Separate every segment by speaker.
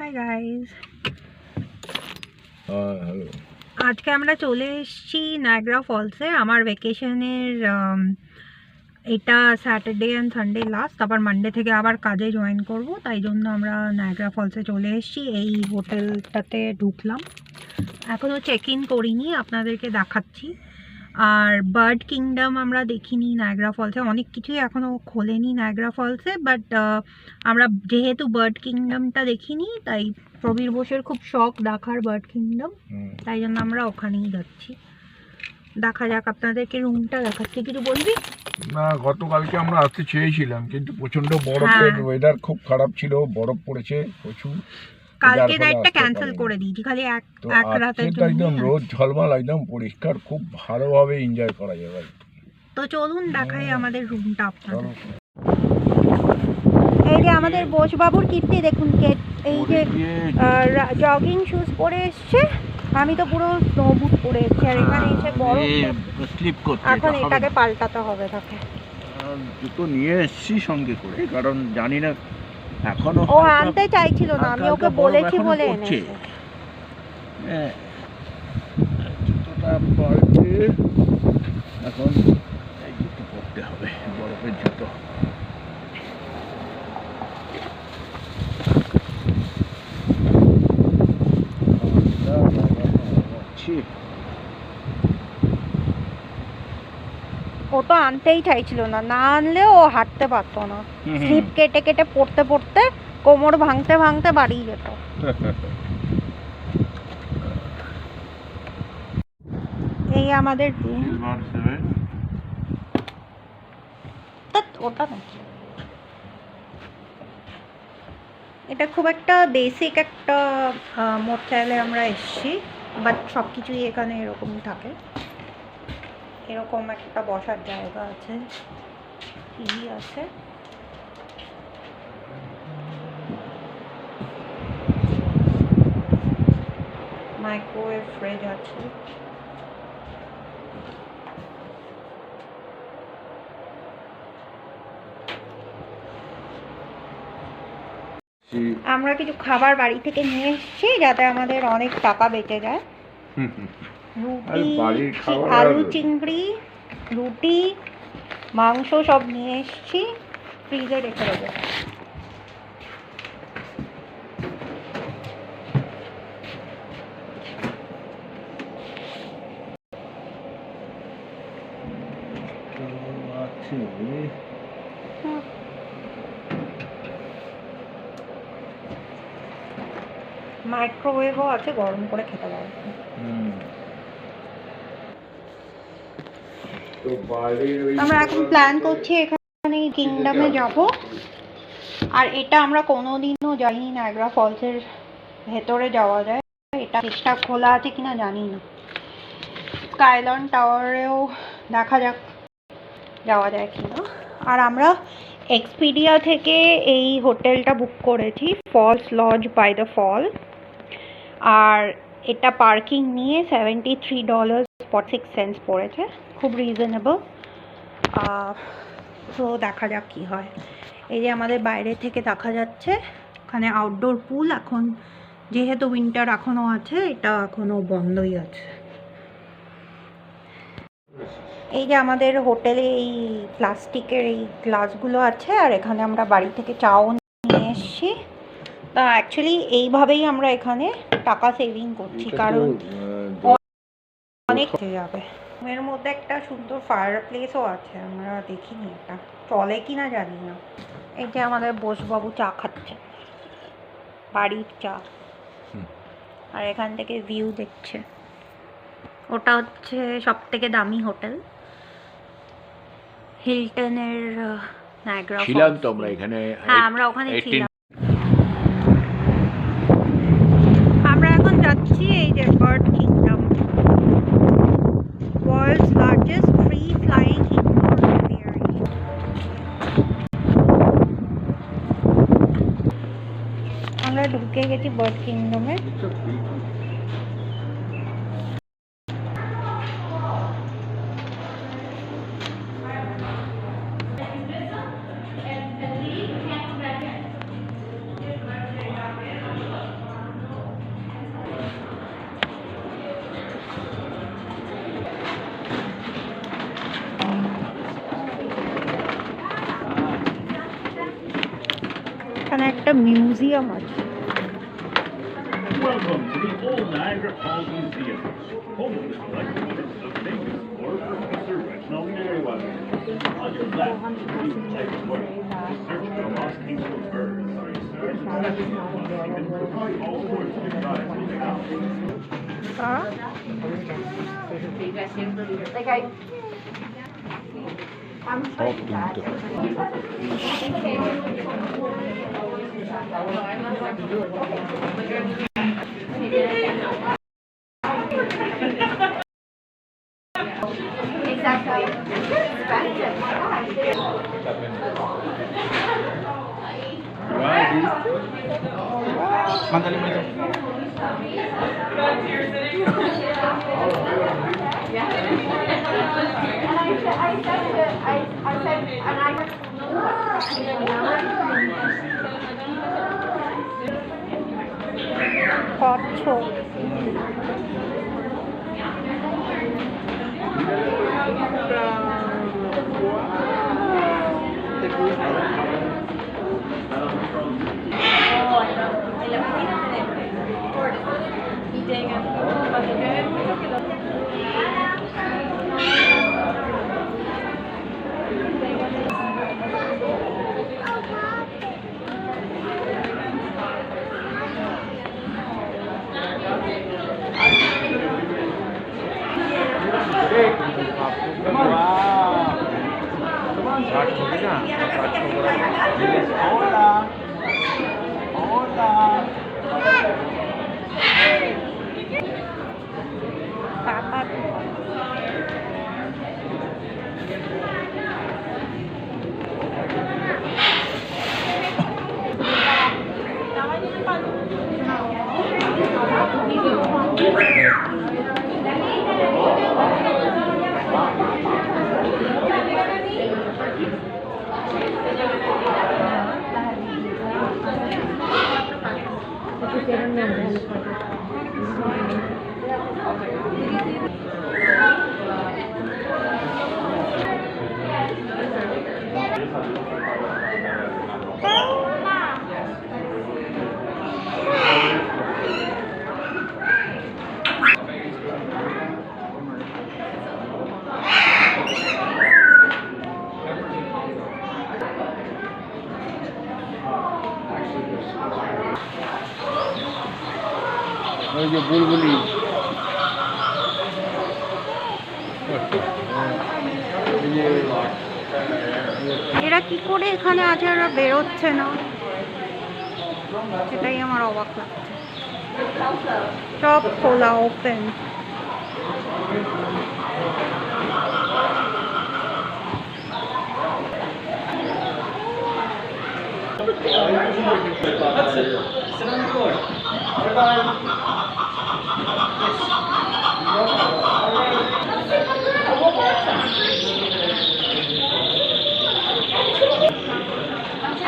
Speaker 1: Hi guys,
Speaker 2: hello.
Speaker 1: আজকে আমরা চলে এসেছি নায়াগ্রা ফলসে। আমার ভ্যাকেশনের এটা স্যাটারডে অ্যান্ড সানডে লাস্ট, তারপর মানডে থেকে আবার কাজে জয়েন করব, তাই জন্য আমরা নায়াগ্রা ফলসে চলে এসেছি। এই হোটেলটাতে ঢুকলাম, এখনও চেক ইন করিনি, আপনাদেরকে দেখাচ্ছি। আর বার্ড কিংডম আমরা দেখিনি নায়াগ্রা ফলসে, অনেক কিছুই এখনও খোলেনি নায়াগ্রা ফলসে, বাট আমরা যেহেতু বার্ড কিংডমটা দেখিনি, তাই প্রবীর বোসের খুব শখ দেখার বার্ড কিংডম, তাই জন্য আমরা ওখানেই যাচ্ছি। দেখা যাক, আপনাদেরকে রুমটা দেখাচ্ছি। কিছু বলবি?
Speaker 2: না, গতকালকে আমরা আসতে চেয়েছিলাম, কিন্তু প্রচন্ড বরফের ওয়েদার খুব খারাপ ছিল, বরফ পড়েছে প্রচুর।
Speaker 1: কালকে রাতটা ক্যান্সেল করে দিয়েছি, খালি এক রাতের জন্য।
Speaker 2: একদম রোদ ঝলমল, একদম পরিষ্কার, খুব ভালোভাবে এনজয় করা যাবে।
Speaker 1: তো চলুন দেখাই আমাদের রুমটা আপনাদের। এই যে আমাদের বোসবাবুর কীর্তি দেখুন, এই যে জগিং শুজ পরে এসছে, আমি তো পুরো স্নো বুট পরে এসেছি, আর এখানে এসে বরফ
Speaker 2: স্লিপ করছে।
Speaker 1: এখন এটাকে পাল্টাতে হবে তাকে।
Speaker 2: জুতো নিয়ে এসেছি সঙ্গে করে, কারণ জানি না এখনো
Speaker 1: ও আনতে চাইছিল না, আমি ওকে বলেছি বলে এনেছে।
Speaker 2: জুতোটা পাল্টে এখন এই জুতো পরতে হবে, বরফের জুতো।
Speaker 1: ও তো আনতেই চাইছিল না, না আনলে ও হাঁটতে পারতো না, স্লিপ কেটে কেটে পড়তে পড়তে কোমর ভাঙতে ভাঙতে বাড়ি যেত। এই আমাদের রুম, ওটা না, এটা খুব একটা বেসিক একটা মোটেলে আমরা এসেছি, বাট সব কিছুই এখানে এরকমই থাকে। এরকম একটা বসার জায়গা আছে, টিভি আছে, মাইক্রোওয়েভ, ফ্রিজ আছে। আমরা কিছু খাবার বাড়ি থেকে নিয়ে এসেছি, যাতে আমাদের অনেক টাকা বেঁচে যায়। রুটি, আলু চিংড়ি, রুটি, মাংস সব নিয়ে এসেছি, ফ্রিজে রেখে দেবো। মাইক্রোওয়েভও আছে, গরম করে খেতে পারবো। আমরা এখন প্ল্যান করছি এখানে কিংডমে যাব, আর এটা আমরা কোনোদিনও যাইনি নায়াগ্রা ফলসের ভেতরে যাওয়া যায়, এটা চেষ্টা খোলা আছে কিনা জানি না। স্কাইলার্ন টাওয়ারেও দেখা যাক যাওয়া যায় কিনা। আর আমরা এক্সপিডিয়া থেকে এই হোটেলটা বুক করেছি, falls lodge by the fall, আর এটা পার্কিং নিয়ে $73.46 পড়েছে, খুব রিজনেবল। তো দেখা যাক কি হয়। এই যে আমাদের বাইরে থেকে দেখা যাচ্ছে, ওখানে আউটডোর পুল, এখন যেহেতু উইন্টার এখনও আছে, এটা এখনও বন্ধই আছে। এই যে আমাদের হোটেলে এই প্লাস্টিকের এই গ্লাসগুলো আছে, আর এখানে আমরা বাড়ি থেকে চাও নিয়ে এসেছি। তা অ্যাকচুয়ালি এইভাবেই আমরা এখানে টাকা সেভিং করছি, কারণ অনেক হয়ে যাবে। এর মধ্যে একটা সুন্দর ফায়ার প্লেসও আছে, আমরা দেখিনি, এটা চলে কিনা জানি না। এই যে আমাদের বোসবাবু চা খাচ্ছে, বাড়ির চা, আর এখান থেকে ভিউ দেখছে। ওটা হচ্ছে সব থেকে দামি হোটেল, হিলটনের নায়াগ্রা ফলস।
Speaker 2: ছিলাম তো আমরা এখানে,
Speaker 1: হ্যাঁ আমরা ওখানে ছিলাম। আমরা এখন যাচ্ছি এই যে bird kingdom, world's largest free flying indoor aviary। আমরা ঢুকে গেছি বার্ড কিংডমে। একটা মিউজিয়াম আছে।
Speaker 3: Welcome to the Old Niagara Falls Museum, home of the collection of famous Forest Professor Reginald Merriweather. On your left, you see Ted's work, Search for Lost Angel Birds. All sorts of exotic animals.
Speaker 4: Exactly. Expensive.
Speaker 2: Mándale un beso.
Speaker 1: কচ্ছপ,
Speaker 2: Hola. Hola.
Speaker 1: পাপা,
Speaker 2: ওই যে বুলবুলি।
Speaker 1: এরা কি করে এখানে আছে, এরা বেরোচ্ছে না, সেটাই আমার অবাক লাগছে। সব খোলা, ওপেন।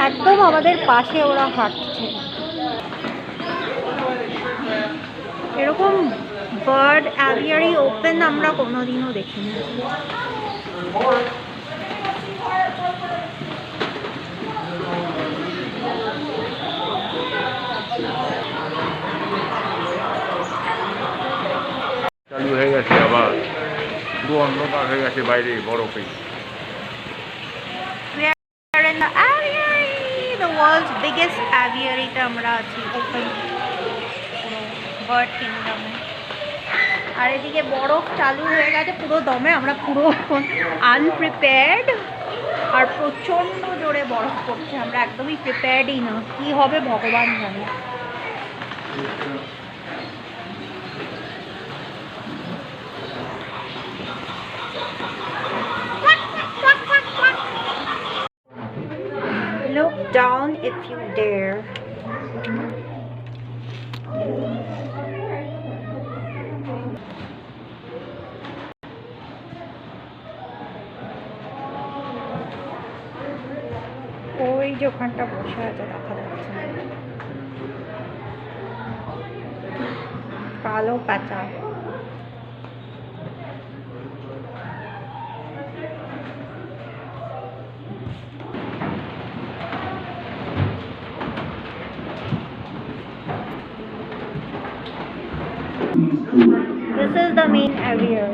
Speaker 1: একদম আমাদের পাশে ওরা হাঁটছে। এরকম বার্ড অ্যাভিয়ারি ওপেন আমরা কোনোদিনও দেখিনি।
Speaker 2: চালু হয়ে গেছে আবার, পুরো অন্ধকার হয়ে গেছে বাইরে বরফে।
Speaker 1: In the aviary, the world's biggest aviary তে আমরা আছি, ওপেন বার্ড কিংডমে। আর এদিকে বরফ চালু হয়ে গেছে পুরো দমে, আমরা পুরো আনপ্রিপেয়ার্ড। আর প্রচণ্ড জোরে বরফ পড়ছে, আমরা একদমই প্রিপেয়ার্ডই না, কি হবে ভগবান জানে। Look down if you dare. ওই যে ওখানটা বসে আছে, দেখা যাচ্ছে কালো প্যাঁচা। This is the main aviary.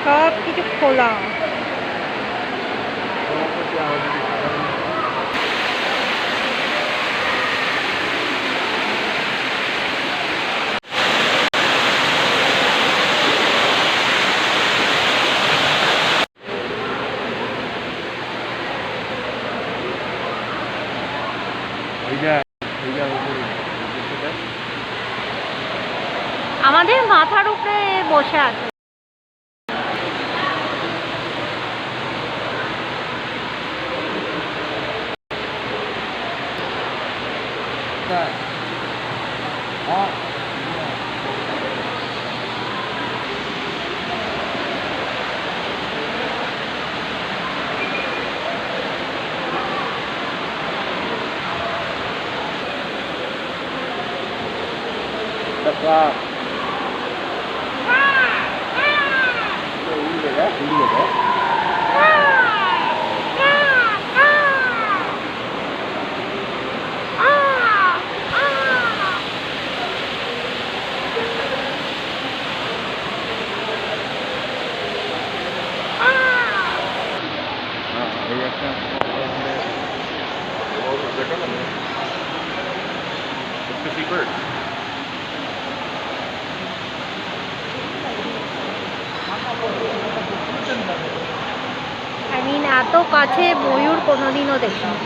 Speaker 1: সব কিছু খোলা। আমাদের মাথার উপরে বসে আছে। এত কাছে ময়ূর কোনোদিনও দেখিনি।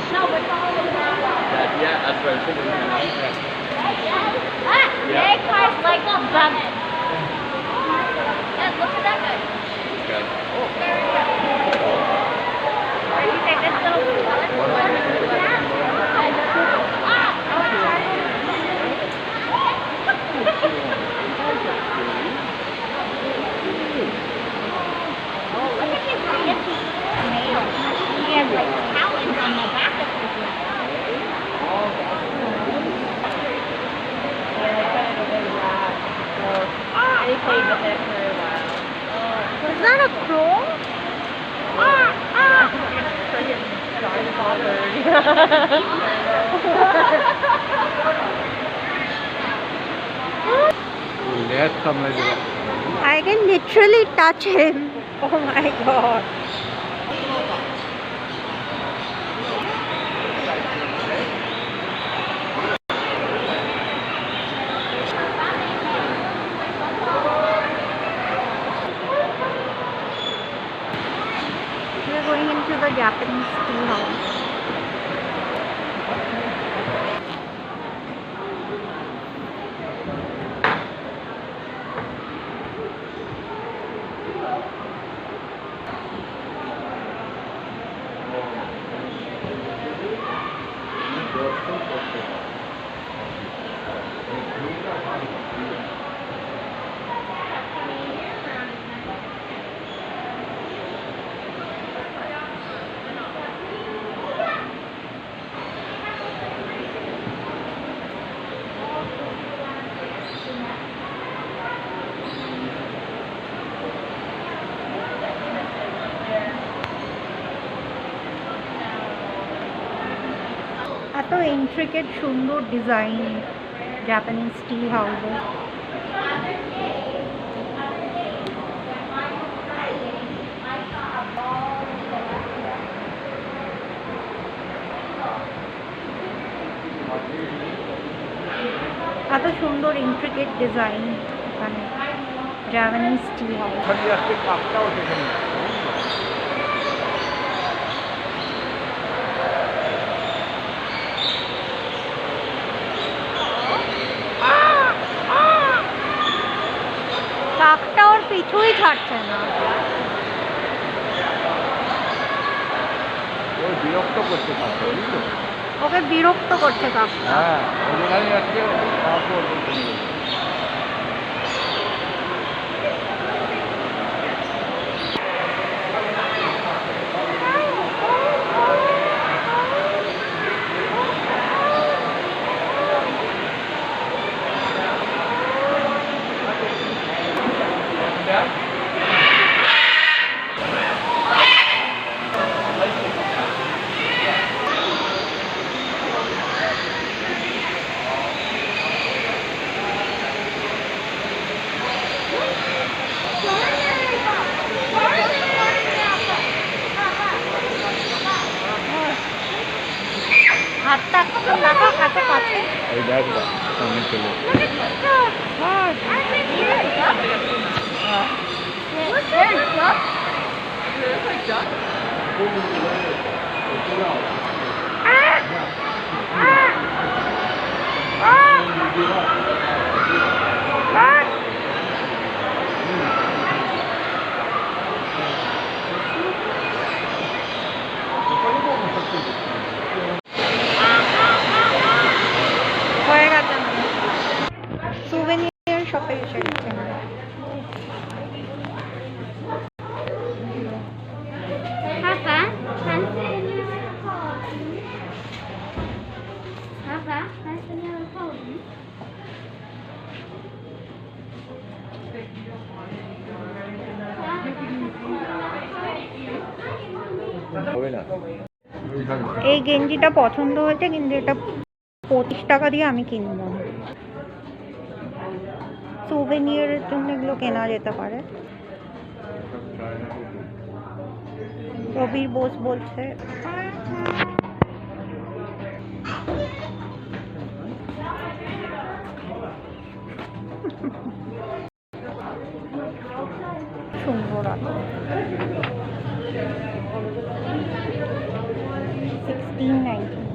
Speaker 1: Is that a crow? I can literally touch him. Oh my god. We're going into the Japanese tea house. এত ইন্ট্রিকেট সুন্দর ডিজাইন জাপানিজ টি হাউসে। এত সুন্দর ইন্ট্রিকেট ডিজাইন এখানে জাপানিজ টি হাউস। কাকটা ওর পিছুই ছাড়ছে না।
Speaker 2: বিরক্ত করতে পারতো, বুঝলো?
Speaker 1: ওকে বিরক্ত করছে কাকটা।
Speaker 2: হ্যাঁ, ওই জন্যই আজকে
Speaker 1: হাতটা কাকা কাকা কাছে।
Speaker 2: এই দেখ না, সামনে চলে
Speaker 1: হয়ে গেছে সুভেনিয়ার শপে এসে গেছে আমরা।
Speaker 4: Papa, kannst du mir folgen? Papa, kannst du mir folgen?
Speaker 2: হবে না।
Speaker 1: এই গেঞ্জিটা পছন্দ হয়েছে, কিন্তু এটা 25 টাকা দিয়ে আমি কিনবো না। সুভেনিয়ারের জন্য এগুলো কেনা যেতে পারে। রবির বোস বলছে সুন্দর আছে। 16.90